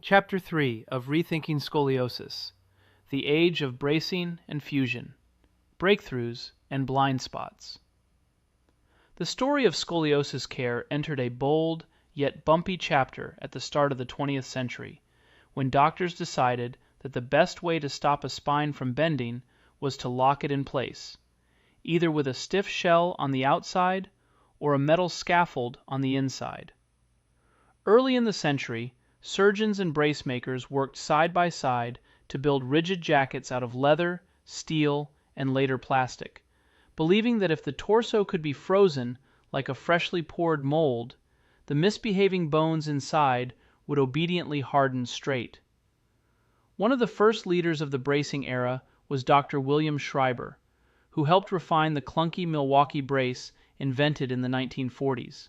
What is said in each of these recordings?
Chapter 3 of Rethinking Scoliosis: The Age of Bracing and Fusion, Breakthroughs and Blind Spots. The story of scoliosis care entered a bold, yet bumpy chapter at the start of the 20th century, when doctors decided that the best way to stop a spine from bending was to lock it in place, either with a stiff shell on the outside or a metal scaffold on the inside. Early in the century, surgeons and brace makers worked side by side to build rigid jackets out of leather, steel, and later plastic, believing that if the torso could be frozen like a freshly poured mold, the misbehaving bones inside would obediently harden straight. One of the first leaders of the bracing era was Dr. William Schreiber, who helped refine the clunky Milwaukee brace invented in the 1940s.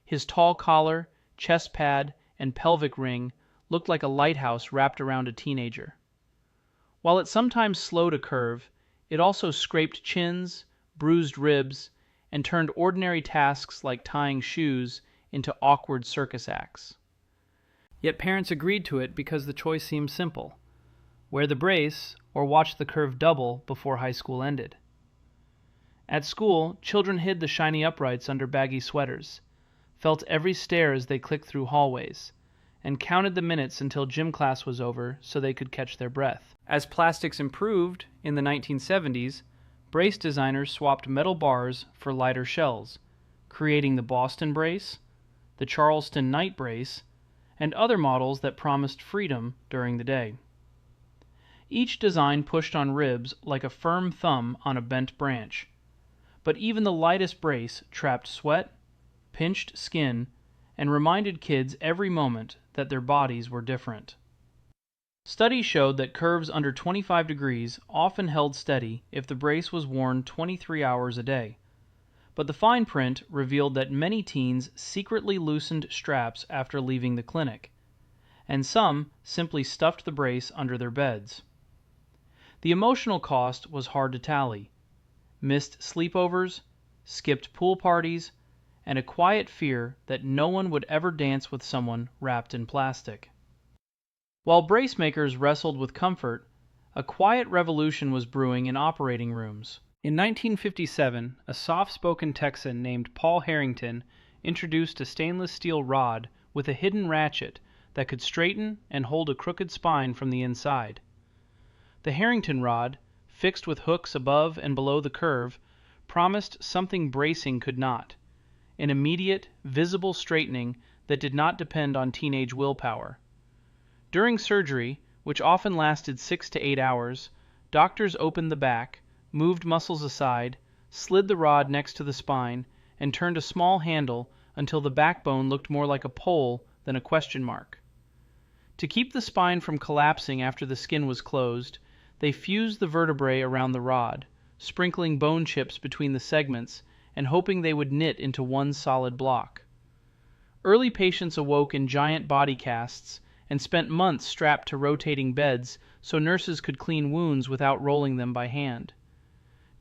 His tall collar, chest pad, and pelvic ring looked like a lighthouse wrapped around a teenager. While it sometimes slowed a curve, it also scraped chins, bruised ribs, and turned ordinary tasks like tying shoes into awkward circus acts. Yet parents agreed to it because the choice seemed simple: wear the brace or watch the curve double before high school ended. At school, children hid the shiny uprights under baggy sweaters, felt every stare as they clicked through hallways, and counted the minutes until gym class was over so they could catch their breath. As plastics improved in the 1970s, brace designers swapped metal bars for lighter shells, creating the Boston brace, the Charleston night brace, and other models that promised freedom during the day. Each design pushed on ribs like a firm thumb on a bent branch, but even the lightest brace trapped sweat, pinched skin, and reminded kids every moment that their bodies were different. Studies showed that curves under 25 degrees often held steady if the brace was worn 23 hours a day, but the fine print revealed that many teens secretly loosened straps after leaving the clinic, and some simply stuffed the brace under their beds. The emotional cost was hard to tally: missed sleepovers, skipped pool parties, and a quiet fear that no one would ever dance with someone wrapped in plastic. While brace makers wrestled with comfort, a quiet revolution was brewing in operating rooms. In 1957, a soft-spoken Texan named Paul Harrington introduced a stainless steel rod with a hidden ratchet that could straighten and hold a crooked spine from the inside. The Harrington rod, fixed with hooks above and below the curve, promised something bracing could not: an immediate, visible straightening that did not depend on teenage willpower. During surgery, which often lasted 6 to 8 hours, doctors opened the back, moved muscles aside, slid the rod next to the spine, and turned a small handle until the backbone looked more like a pole than a question mark. To keep the spine from collapsing after the skin was closed, they fused the vertebrae around the rod, sprinkling bone chips between the segments and hoping they would knit into one solid block. Early patients awoke in giant body casts and spent months strapped to rotating beds so nurses could clean wounds without rolling them by hand.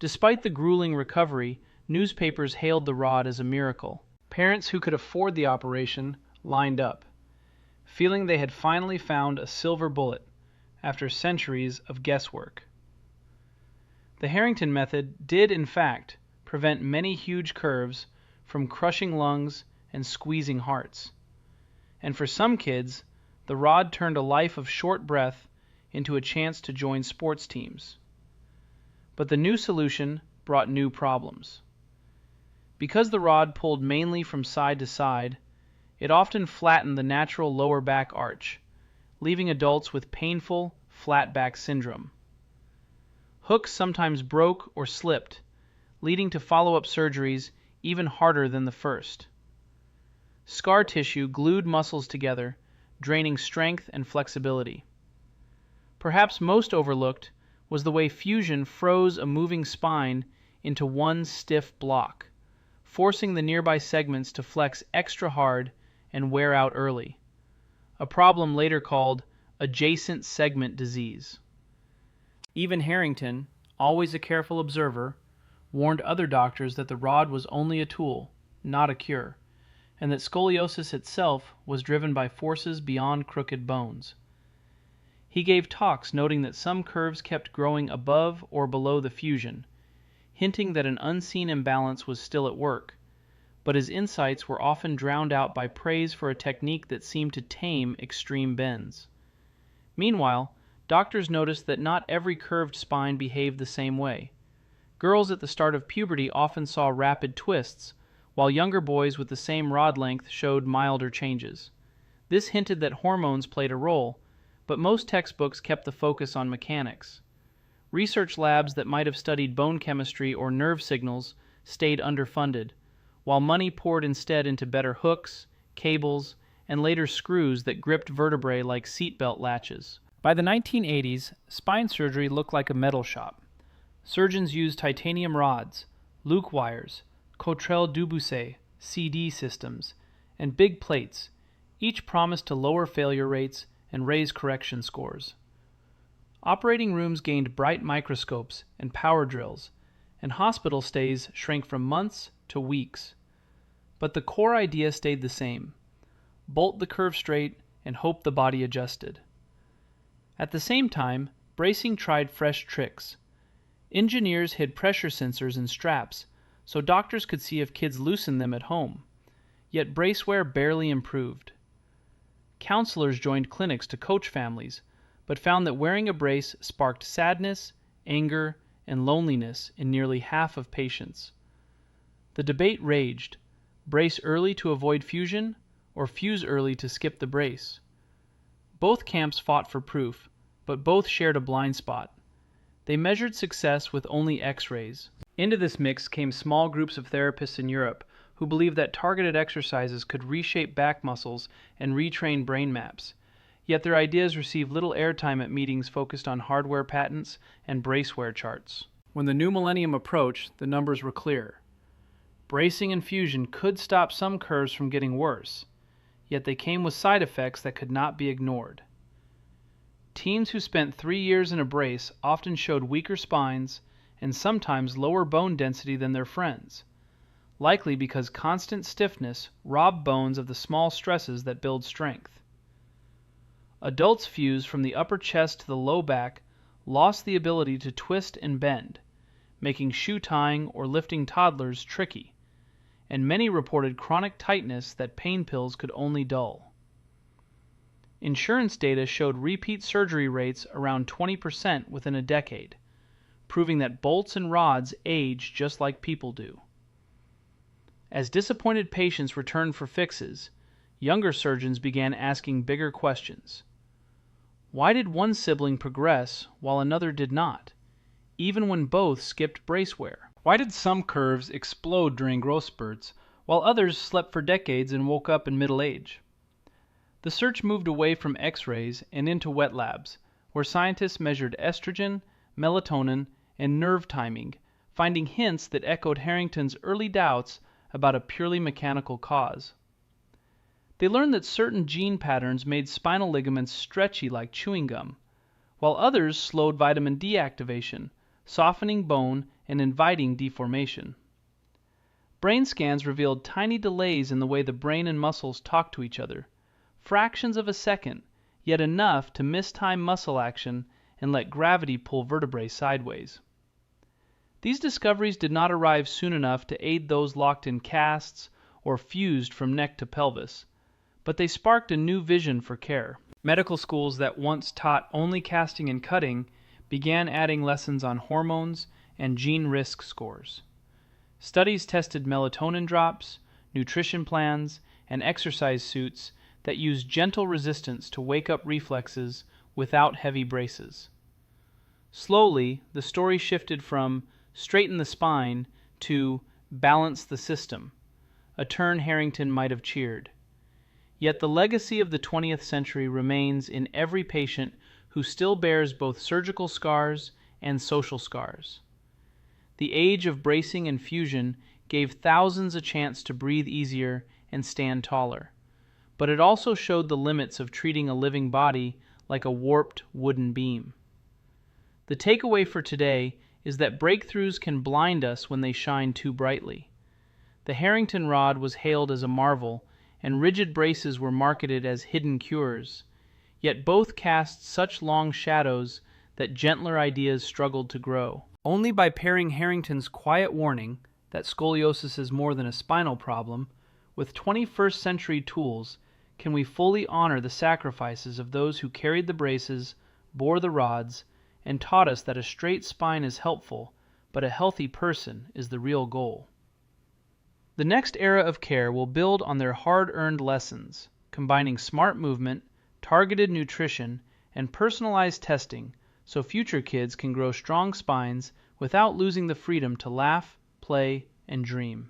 Despite the grueling recovery, newspapers hailed the rod as a miracle. Parents who could afford the operation lined up, feeling they had finally found a silver bullet after centuries of guesswork. The Harrington method did, in fact, prevent many huge curves from crushing lungs and squeezing hearts. And for some kids, the rod turned a life of short breath into a chance to join sports teams. But the new solution brought new problems. Because the rod pulled mainly from side to side, it often flattened the natural lower back arch, leaving adults with painful flat back syndrome. Hooks sometimes broke or slipped, leading to follow-up surgeries even harder than the first. Scar tissue glued muscles together, draining strength and flexibility. Perhaps most overlooked was the way fusion froze a moving spine into one stiff block, forcing the nearby segments to flex extra hard and wear out early, a problem later called adjacent segment disease. Even Harrington, always a careful observer, warned other doctors that the rod was only a tool, not a cure, and that scoliosis itself was driven by forces beyond crooked bones. He gave talks noting that some curves kept growing above or below the fusion, hinting that an unseen imbalance was still at work, but his insights were often drowned out by praise for a technique that seemed to tame extreme bends. Meanwhile, doctors noticed that not every curved spine behaved the same way. Girls at the start of puberty often saw rapid twists, while younger boys with the same rod length showed milder changes. This hinted that hormones played a role, but most textbooks kept the focus on mechanics. Research labs that might have studied bone chemistry or nerve signals stayed underfunded, while money poured instead into better hooks, cables, and later screws that gripped vertebrae like seatbelt latches. By the 1980s, spine surgery looked like a metal shop. Surgeons used titanium rods, Luke wires, Cottrell-Dubuisset CD systems, and big plates, each promised to lower failure rates and raise correction scores. Operating rooms gained bright microscopes and power drills, and hospital stays shrank from months to weeks. But the core idea stayed the same: bolt the curve straight and hope the body adjusted. At the same time, bracing tried fresh tricks. Engineers hid pressure sensors in straps so doctors could see if kids loosened them at home, yet brace wear barely improved. Counselors joined clinics to coach families, but found that wearing a brace sparked sadness, anger, and loneliness in nearly half of patients. The debate raged: brace early to avoid fusion, or fuse early to skip the brace. Both camps fought for proof, but both shared a blind spot. They measured success with only X-rays. Into this mix came small groups of therapists in Europe who believed that targeted exercises could reshape back muscles and retrain brain maps. Yet their ideas received little airtime at meetings focused on hardware patents and braceware charts. When the new millennium approached, the numbers were clear. Bracing and fusion could stop some curves from getting worse, yet they came with side effects that could not be ignored. Teens who spent 3 years in a brace often showed weaker spines and sometimes lower bone density than their friends, likely because constant stiffness robbed bones of the small stresses that build strength. Adults fused from the upper chest to the low back lost the ability to twist and bend, making shoe tying or lifting toddlers tricky, and many reported chronic tightness that pain pills could only dull. Insurance data showed repeat surgery rates around 20% within a decade, proving that bolts and rods age just like people do. As disappointed patients returned for fixes, younger surgeons began asking bigger questions. Why did one sibling progress while another did not, even when both skipped brace wear? Why did some curves explode during growth spurts while others slept for decades and woke up in middle age? The search moved away from X-rays and into wet labs, where scientists measured estrogen, melatonin, and nerve timing, finding hints that echoed Harrington's early doubts about a purely mechanical cause. They learned that certain gene patterns made spinal ligaments stretchy like chewing gum, while others slowed vitamin D activation, softening bone and inviting deformation. Brain scans revealed tiny delays in the way the brain and muscles talk to each other, fractions of a second, yet enough to mistime muscle action and let gravity pull vertebrae sideways. These discoveries did not arrive soon enough to aid those locked in casts or fused from neck to pelvis, but they sparked a new vision for care. Medical schools that once taught only casting and cutting began adding lessons on hormones and gene risk scores. Studies tested melatonin drops, nutrition plans, and exercise suits that used gentle resistance to wake up reflexes without heavy braces. Slowly, the story shifted from straighten the spine to balance the system, a turn Harrington might have cheered. Yet the legacy of the 20th century remains in every patient who still bears both surgical scars and social scars. The age of bracing and fusion gave thousands a chance to breathe easier and stand taller, but it also showed the limits of treating a living body like a warped wooden beam. The takeaway for today is that breakthroughs can blind us when they shine too brightly. The Harrington rod was hailed as a marvel and rigid braces were marketed as hidden cures, yet both cast such long shadows that gentler ideas struggled to grow. Only by pairing Harrington's quiet warning that scoliosis is more than a spinal problem with 21st century tools can we fully honor the sacrifices of those who carried the braces, bore the rods, and taught us that a straight spine is helpful, but a healthy person is the real goal. The next era of care will build on their hard-earned lessons, combining smart movement, targeted nutrition, and personalized testing so future kids can grow strong spines without losing the freedom to laugh, play, and dream.